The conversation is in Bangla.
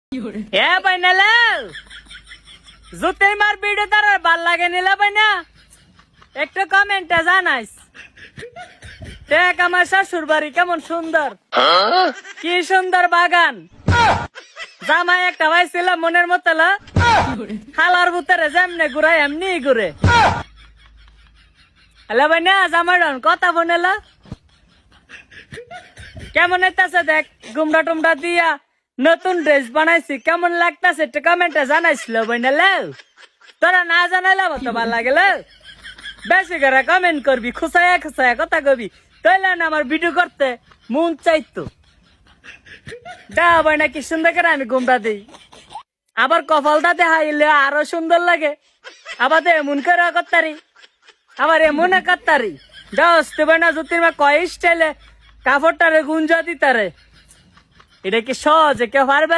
এ বাইনালে জুতেই মার ভিডিও তার ভাল লাগে নিলা বাইনা একটু কমেন্টে জানাইস দেখ আমার শ্বশুর বাড়ি কেমন সুন্দর কি সুন্দর বাগান জামাই একটা পাইছিল মনের মতো হালার ভিতরে যেমনে ঘুরাই এমনি ঘুরে হ্যালো বাইনা জামাই কথা বনেলা কেমন হইতাছে দেখ গুমরা টুমরা দিয়া নতুন ড্রেস বানাইছি কেমন লাগতাছে একটু কমেন্টে জানাইছিল বইনালে তোরা না জানাইলে তো ভাল লাগেল বেশি করে কমেন্ট করবি খুশায়া খুশায়া কথা কবি তাইলে না আমার ভিডিও করতে মন চাইতো দা বইনা কি সুন্দর করে আমি গুমরা দিই আবার কপালটা দেখাইলে আরো সুন্দর লাগে আবার এমন করে করতারি আবার এমনে করতারি দোস্ত বইনা জুতির মা কয় স্টাইলে কাপড়টারে গুঞ্জা দিতারে এটা কি সহজে কেউ পারবে